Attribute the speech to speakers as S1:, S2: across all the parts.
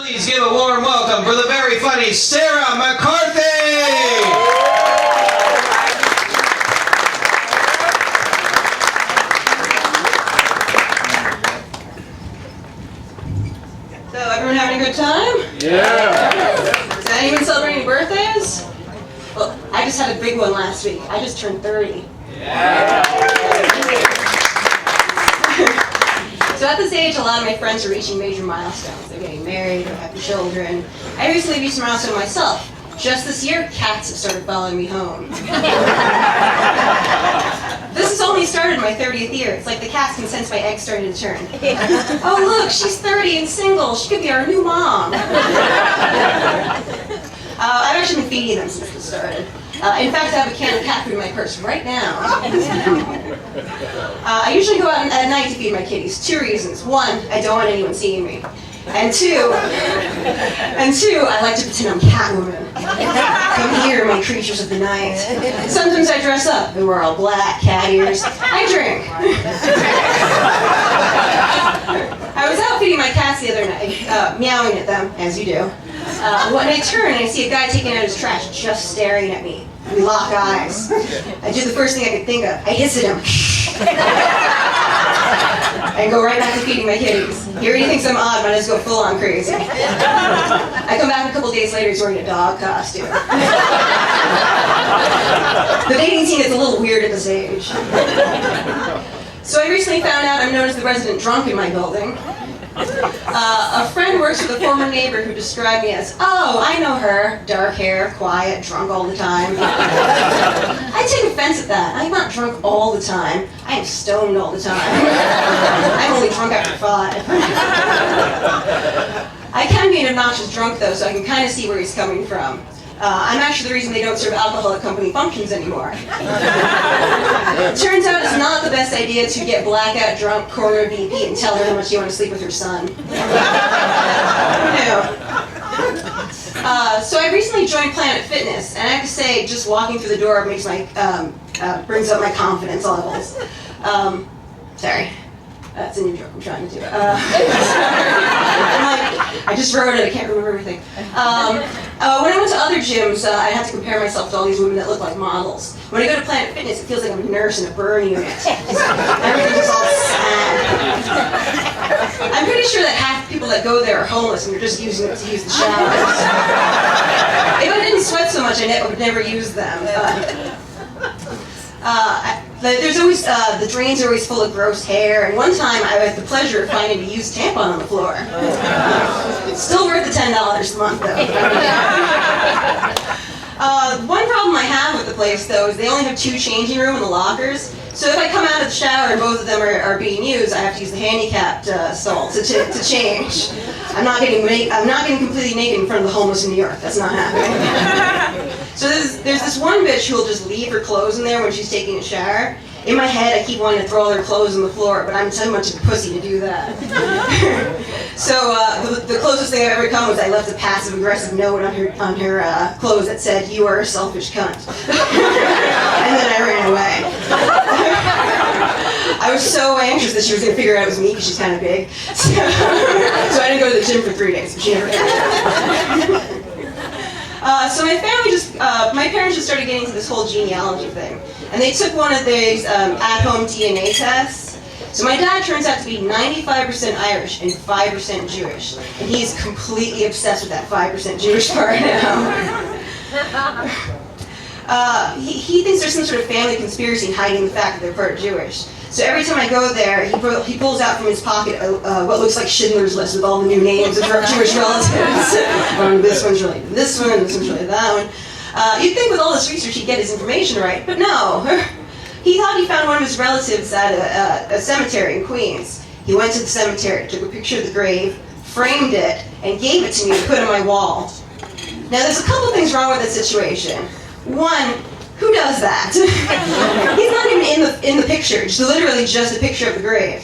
S1: Please give a warm welcome for the very funny Sara McCarthy!
S2: So, everyone having a good time?
S1: Yeah!
S2: Is anyone celebrating birthdays? Well, I just had a big one last week. I just turned 30.
S1: Yeah!
S2: So at this age, a lot of my friends are reaching major milestones. They're getting married or having children. I recently reached a milestone myself. Just this year, cats have started following me home. This has only started my 30th year. It's like the cats can sense my eggs starting to turn. Oh look, she's 30 and single. She could be our new mom. I've actually been feeding them since this started. In fact, I have a can of cat food in my purse right now. I usually go out at night to feed my kitties. 2 reasons. 1, I don't want anyone seeing me. And two, I like to pretend I'm Catwoman. Come here, my creatures of the night. Sometimes I dress up and wear all black, cat ears. I drink. I was out feeding my cats the other night, meowing at them, as you do. When I turn and I see a guy taking out his trash, just staring at me. We lock eyes. I do the first thing I could think of. I hiss at him. And go right back to feeding my kitties. He already thinks I'm odd, but I just go full on crazy. I come back a couple days later, he's wearing a dog costume. The dating scene is a little weird at this age. So I recently found out I'm known as the resident drunk in my building. A friend works with a former neighbor who described me as, oh, I know her, dark hair, quiet, drunk all the time. I take offense at that. I'm not drunk all the time. I am stoned all the time. I'm only drunk after 5. I can be an obnoxious drunk though, so I can kind of see where he's coming from. I'm actually the reason they don't serve alcohol at company functions anymore. Turns out it's not the best idea to get blackout drunk, corner a VP, and tell her how much you want to sleep with her son. So I recently joined Planet Fitness, and I have to say, just walking through the door makes my brings up my confidence levels. Sorry. That's a new joke I'm trying to do. I just wrote it, I can't remember everything. When I went to other gyms, I had to compare myself to all these women that look like models. When I go to Planet Fitness, it feels like I'm a nurse in a burn unit. Everything's all sad. I'm pretty sure that half the people that go there are homeless and they're just using it to use the showers. If I didn't sweat so much, I would never use them. There's always, the drains are always full of gross hair, and one time I had the pleasure of finding a used tampon on the floor. It's still worth the $10 a month, though. One problem I have with the place, though, is they only have 2 changing rooms in the lockers. So if I come out of the shower and both of them are being used, I have to use the handicapped stall to change. I'm not getting completely naked in front of the homeless in New York. That's not happening. So there's this one bitch who'll just leave her clothes in there when she's taking a shower. In my head, I keep wanting to throw all her clothes on the floor, but I'm too much of a pussy to do that. So the closest thing I've ever come was I left a passive-aggressive note on her clothes that said, "You are a selfish cunt." And then I ran away. I was so anxious that she was going to figure out it was me because she's kind of big. So I didn't go to the gym for 3 days, but she never figured it out. So my parents just started getting into this whole genealogy thing. And they took one of these at-home DNA tests. So my dad turns out to be 95% Irish and 5% Jewish. And he's completely obsessed with that 5% Jewish part now. He thinks there's some sort of family conspiracy hiding the fact that they're part Jewish. So every time I go there, he pulls out from his pocket what looks like Schindler's List with all the new names of Jewish relatives. This one's related to this one, this one's related to that one. You'd think with all this research he'd get his information right, but no. He thought he found one of his relatives at a cemetery in Queens. He went to the cemetery, took a picture of the grave, framed it, and gave it to me to put on my wall. Now there's a couple things wrong with that situation. 1, who does that? He's not even in the picture. It's literally just a picture of the grave.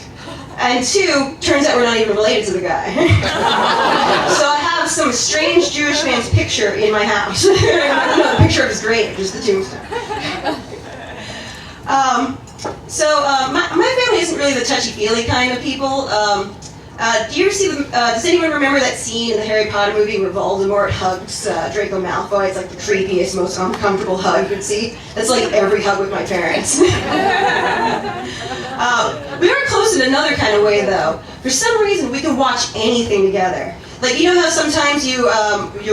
S2: And 2, turns out we're not even related to the guy. So I have some strange Jewish man's picture in my house. No, the picture of his grave, just the tombstone. My family isn't really the touchy-feely kind of people. Do you ever see does anyone remember that scene in the Harry Potter movie where Voldemort hugs Draco Malfoy? It's like the creepiest, most uncomfortable hug you could see. That's like every hug with my parents. We are close in another kind of way, though. For some reason, we can watch anything together. Like, you know how sometimes you're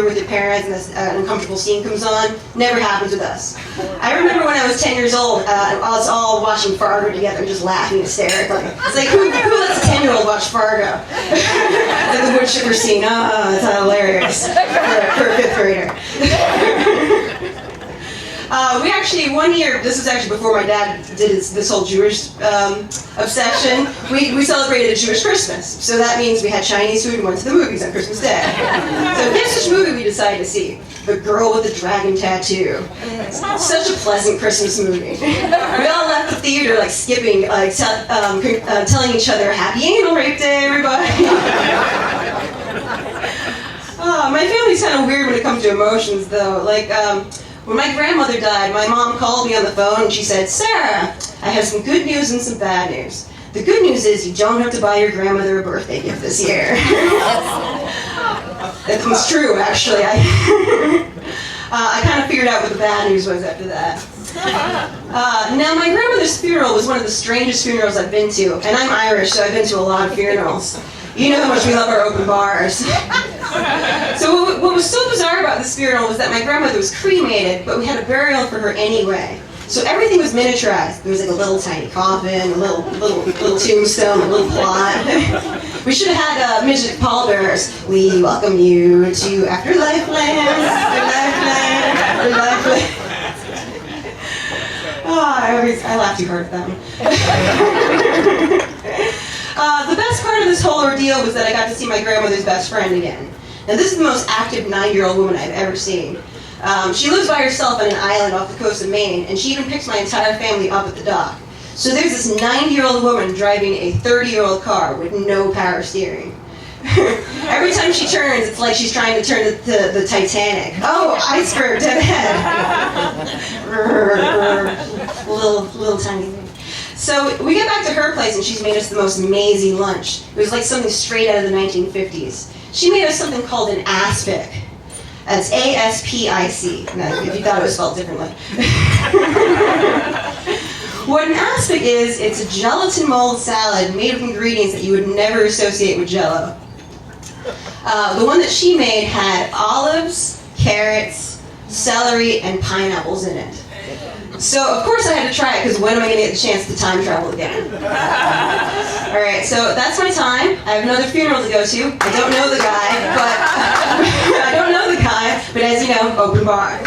S2: with your parents and an uncomfortable scene comes on? Never happens with us. I remember when I was 10 years old, I was all watching Fargo together and just laughing hysterically. It's like, who lets a 10-year-old watch Fargo? Like the wood chipper scene. Oh, it's hilarious for a fifth grader. We actually, one year, this was actually before my dad did this whole Jewish obsession, we celebrated a Jewish Christmas. So that means we had Chinese food and went to the movies on Christmas Day. So guess which movie we decided to see? The Girl with the Dragon Tattoo. Such a pleasant Christmas movie. We all left the theater like skipping, like telling each other, "Happy Anal Rape Day, everybody." My family's kind of weird when it comes to emotions, though. Like, when my grandmother died, my mom called me on the phone and she said, "Sarah, I have some good news and some bad news. The good news is you don't have to buy your grandmother a birthday gift this year." That was true, actually. I kind of figured out what the bad news was after that. Now, my grandmother's funeral was one of the strangest funerals I've been to, and I'm Irish, so I've been to a lot of funerals. You know how much we love our open bars. So what was so bizarre about this funeral was that my grandmother was cremated, but we had a burial for her anyway. So everything was miniaturized. There was like a little tiny coffin, a little tombstone, a little plot. We should have had midget pallbearers. "We welcome you to Afterlife Land, Afterlife Land, Afterlife Land." Oh, I laugh too hard at them. The best part of this whole ordeal was that I got to see my grandmother's best friend again. Now, this is the most active 9-year-old woman I've ever seen. She lives by herself on an island off the coast of Maine, and she even picks my entire family up at the dock. So there's this 90-year-old woman driving a 30-year-old car with no power steering. Every time she turns, it's like she's trying to turn the Titanic. Oh, iceberg, dead ahead. little tiny thing. So we get back to her place, and she's made us the most amazing lunch. It was like something straight out of the 1950s. She made us something called an aspic. That's A-S-P-I-C, if you thought it was spelled differently. What an aspic is, it's a gelatin mold salad made of ingredients that you would never associate with Jell-O. The one that she made had olives, carrots, celery, and pineapples in it. So, of course I had to try it, because when am I going to get the chance to time travel again? Alright, so that's my time. I have another funeral to go to. I don't know the guy, but as you know, open bar.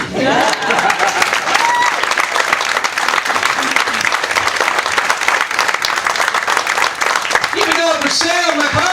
S1: Give it up for Sara McCarthy.